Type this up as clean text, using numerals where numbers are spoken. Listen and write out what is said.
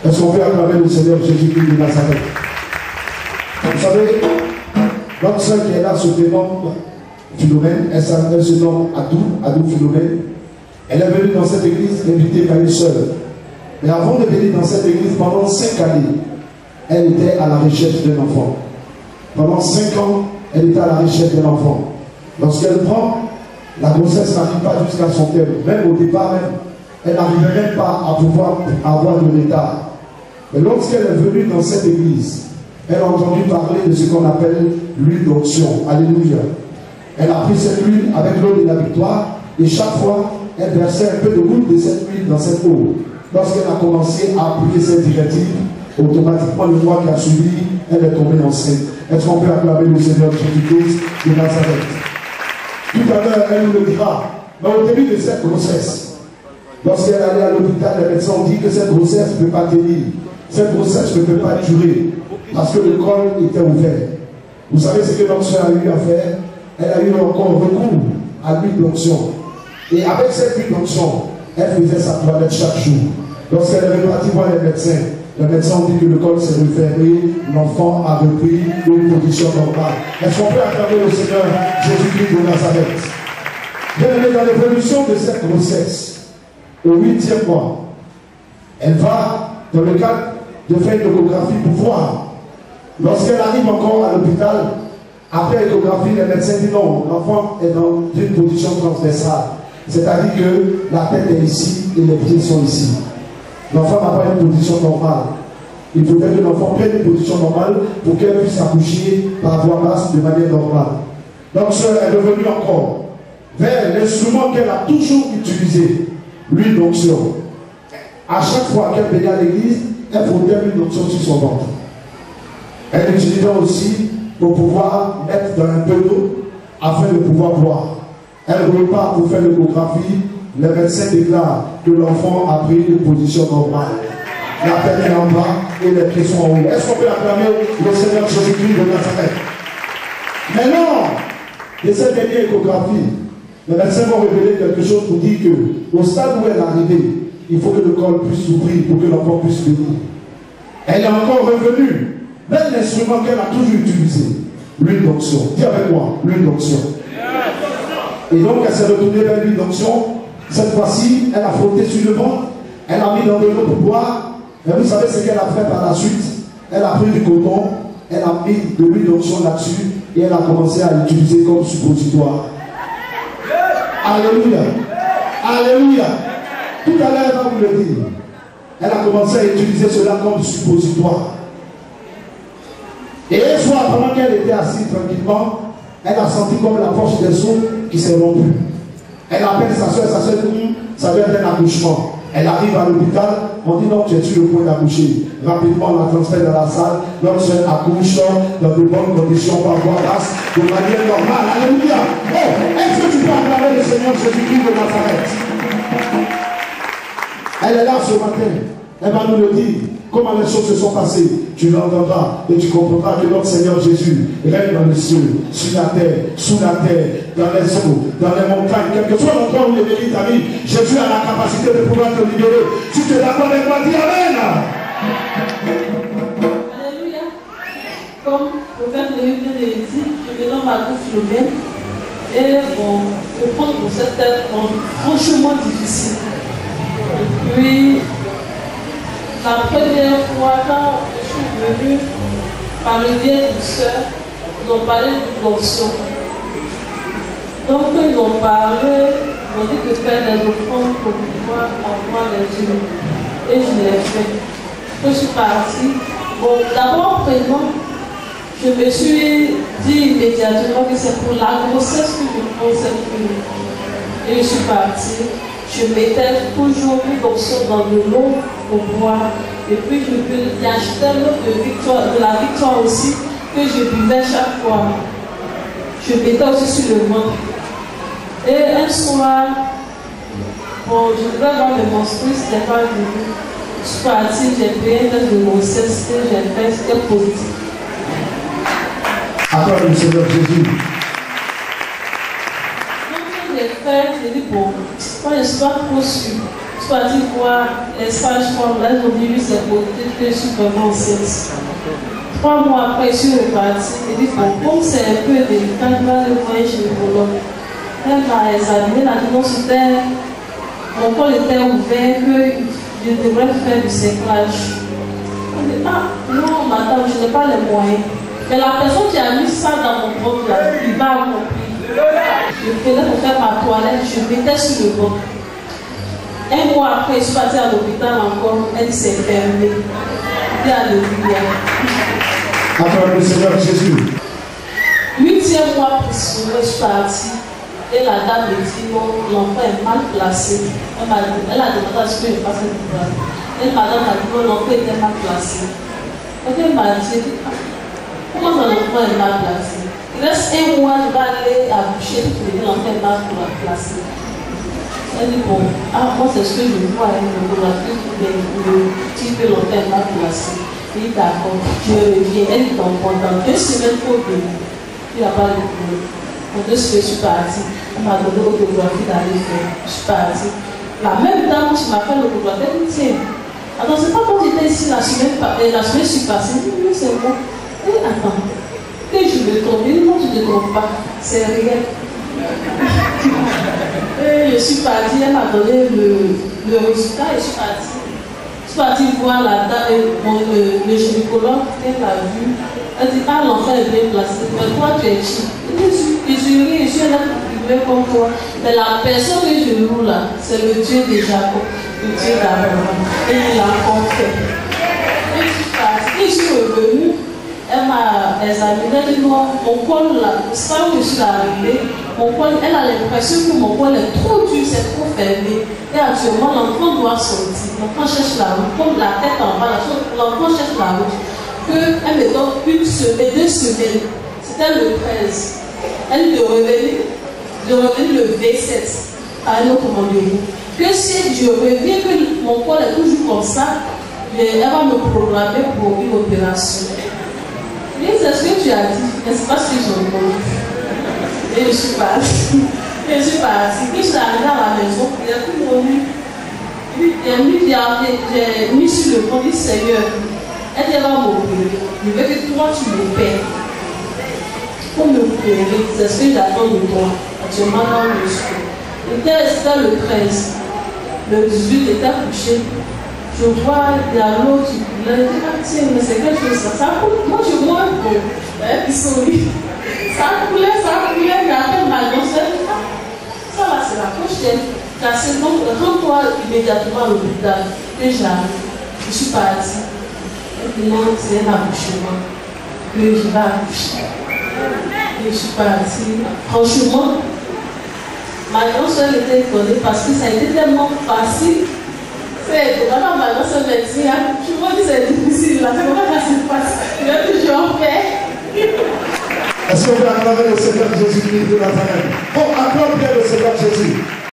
Est-ce qu'on peut acclamer le Seigneur Jésus-Christ de Nazareth? Vous savez, notre soeur qui est là se prénomme Philomène, elle se nomme Adou Philomène. Elle est venue dans cette église invitée par une sœur. Mais avant de venir dans cette église, pendant 5 années, elle était à la recherche d'un enfant. Pendant 5 ans, elle était à la recherche d'un enfant. Lorsqu'elle prend, la grossesse n'arrive pas jusqu'à son terme. Même au départ, elle n'arrivait même pas à pouvoir avoir de retard. Mais lorsqu'elle est venue dans cette église, elle a entendu parler de ce qu'on appelle l'huile d'onction. Alléluia. Elle a pris cette huile avec l'eau de la victoire et chaque fois, elle versait un peu de goutte de cette huile dans cette eau. Lorsqu'elle a commencé à appliquer cette directive, automatiquement, le mois qui a suivi, elle est tombée enceinte. Est-ce qu'on peut acclamer le Seigneur Jésus-Christ de Nazareth? Tout à l'heure, elle nous le dira. Mais au début de cette grossesse, lorsqu'elle allait à l'hôpital, les médecins ont dit que cette grossesse ne peut pas tenir. Cette grossesse ne peut pas durer parce que le col était ouvert. Vous savez ce que notre soeur a eu à faire? Elle a eu encore recours à l'huile d'onction. Et avec cette huile d'onction, elle faisait sa toilette chaque jour. Lorsqu'elle est repartie voir les médecins ont dit que le col s'est refermé, l'enfant a repris une position normale. Est-ce qu'on peut acclamer le Seigneur Jésus-Christ de Nazareth? Bien aimé, dans l'évolution de cette grossesse, au 8e mois, elle va dans le cadre de faire une échographie pour voir. Lorsqu'elle arrive encore à l'hôpital, après l'échographie, les médecins disent non, l'enfant est dans une position transversale. C'est-à-dire que la tête est ici et les pieds sont ici. L'enfant n'a pas une position normale. Il faudrait que l'enfant prenne une position normale pour qu'elle puisse accoucher par voie basse de manière normale. Donc, elle est revenue encore vers l'instrument qu'elle a toujours utilisé, l'huile d'onction. À chaque fois qu'elle venait à l'église, elle frottait l'huile d'onction sur son ventre. Elle l'utilisait aussi pour pouvoir mettre dans un peu d'eau afin de pouvoir boire. Elle repart pour faire l'échographie. Les médecins déclarent que l'enfant a pris une position normale. La tête est en bas et les pieds sont en haut. Est-ce qu'on peut acclamer le Seigneur Jésus-Christ de Nazareth? Maintenant, de cette dernière échographie, les médecins vont révéler quelque chose pour dire qu'au stade où elle est arrivée, il faut que le col puisse s'ouvrir pour que l'enfant puisse venir. Elle est encore revenue. Même l'instrument qu'elle a toujours utilisé, l'huile d'onction. Dis avec moi, l'huile d'onction. Et donc elle s'est retournée vers l'huile d'onction. Cette fois-ci, elle a frotté sur le ventre, elle a mis dans de l'eau pour boire. Et vous savez ce qu'elle a fait par la suite? Elle a pris du coton, elle a mis de l'huile d'onction là-dessus et elle a commencé à l'utiliser comme suppositoire. Alléluia. Alléluia. Tout à l'heure, elle va vous le dire. Elle a commencé à utiliser cela comme suppositoire. Et un soir, pendant qu'elle était assise tranquillement, elle a senti comme la poche des os qui s'est rompue. Elle appelle sa soeur dit, ça vient d'un accouchement. Elle arrive à l'hôpital, on dit non, tu es sur le point d'accoucher. Rapidement, on la transfère dans la salle, notre soeur accouche dans de bonnes conditions, par voie basse, de manière normale. Alléluia. Oh, est-ce que tu peux acclamer le Seigneur Jésus-Christ de Nazareth? Elle est là ce matin. Elle va nous le dire. Comment les choses se sont passées, tu l'entendras et tu comprendras que notre Seigneur Jésus règne dans les cieux, sur la terre, sous la terre, dans les eaux, dans les montagnes, quel que soit l'endroit où il est venu ta vie, Jésus a la capacité de pouvoir te libérer. Si tu es d'accord avec moi, dis Amen. Alléluia. Comme le Père Lévi vient de le dire, je me nomme Adou Philomène et bon, je prends pour cette terre franchement difficile. Et puis, la première fois, quand je suis venue par le biais d'une sœur, ils ont parlé d'une fonction. Donc, quand ils ont parlé, ils m'ont dit de faire des offrandes pour pouvoir avoir les yeux. Et je l'ai fait. Je suis partie. Bon, d'abord, présent, je me suis dit immédiatement que c'est pour la grossesse que je prends cette pilule. Et je suis partie. Je mettais toujours une option dans de l'eau pour boire. Et puis j'achetais l'eau de la victoire aussi, que je buvais chaque fois. Je mettais aussi sur le ventre. Et un soir, bon, je devais voir le menstrues, c'était pas venu. Je suis partie, j'ai payé un test de grossesse que j'ai fait, c'était positif. Acclame le Seigneur Jésus. J'ai dit, bon, moi je ne suis pas trop sûre. suis partie voir les sages-femmes. Là, ils ont dit, oui, c'est pour dire que je suis vraiment enceinte. 3 mois après, je suis repartie. Elle dit, bon, comme c'est un peu délicat, je vais aller voir un gynécologue. Elle m'a examiné, la dimension mon col était ouvert, que je devrais faire du séclage. On dit, ah, non, madame, je n'ai pas les moyens. Mais la personne qui a mis ça dans mon ventre, là, il m'a compris. Je faisais pour faire ma toilette, je mettais sur le banc. Un mois après, je suis partie à l'hôpital encore, elle s'est fermée. Et alléluia. Acclame le Seigneur Jésus. 8e mois plus souvent, je suis partie. Et la dame me dit, non, l'enfant est mal placé. Elle a demandé à ce que je fasse un programme. Et madame m'a dit, non, l'enfant était mal placé. Donc elle m'a dit, comment l'enfant est mal placé? Il reste 1 mois, je vais aller accoucher pour que l'enfant est mal placé. Elle dit, bon, moi c'est ce que je vois, l'échographie pour dire que l'enfant est mal placé. Il dit, d'accord, je reviens. Elle dit, donc, pendant 2 semaines, il faut venir. Il n'y a pas de problème. En 2 semaines, je suis partie. On m'a donné l'autographe d'aller faire. Je suis partie. La même dame qui m'a fait l'autographe, elle dit, tiens, attends, c'est pas quand j'étais ici la semaine je suis passée. Je dis, oui, c'est bon. Et attends, que je me trompe. Elle dit, non, tu ne te trompes pas. C'est rien. Et je suis partie, elle m'a donné le résultat et je suis partie. Je suis partie voir la dame, le gynécologue, elle l'a vu. Elle dit, ah, l'enfant est bien placé. Mais toi, tu es qui? Je suis un être comme toi. Mais la personne que je loue là, c'est le Dieu de Jacob, le Dieu d'Abraham. Et il a encore fait. Et je suis partie. Et je suis revenue. Elle m'a examiné. Elle dit, non, mon col là, c'est pas où je suis arrivée. Mon col, elle a l'impression que mon col est trop dur, c'est trop fermé. Et actuellement, l'enfant doit sortir. L'enfant cherche la route. Comme la tête en bas, l'enfant cherche la route. Elle me donne 1 semaine, 2 semaines. C'était le 13. Elle de revenir le V7 à un autre rendez-vous. Que si je reviens, que mon corps est toujours comme ça, elle va me programmer pour une opération. Et c'est ce que tu as dit, mais c'est pas ce que j'ai entendu. Et je suis partie. Et je suis partie. Quand je suis arrivée à la maison, il a tout revenu. J'ai mis sur le pont du Seigneur. Elle dit, elle va m'opérer. Je veux que toi, tu m'opères. Pour me opérer, c'est ce que j'attends de toi. Actuellement, dans le school. C'était le 13. Le 18 était couché. Je vois de l'eau qui coulait. Je dis, ah tiens, mais c'est quelque chose ça coule. Moi, je vois un peu. Elle sourit. Ça coulait, mais après ma grossesse, ça va, c'est la pochette. Cassée. Donc, rends-toi immédiatement à l'hôpital. Et j'arrive. Je suis partie. Et puis là, c'est un accouchement. Que je vais accoucher. Et je suis partie. Franchement, ma grand-soeur était étonnée parce que ça a été tellement facile. C'est étonnant, ma grand-soeur m'a dit, je vois que c'est difficile, là, c'est comment ça se passe. Je vais toujours faire. Est-ce qu'on peut acclamer le Seigneur Jésus-Christ de Nazareth? Bon, acclame bien le Seigneur Jésus.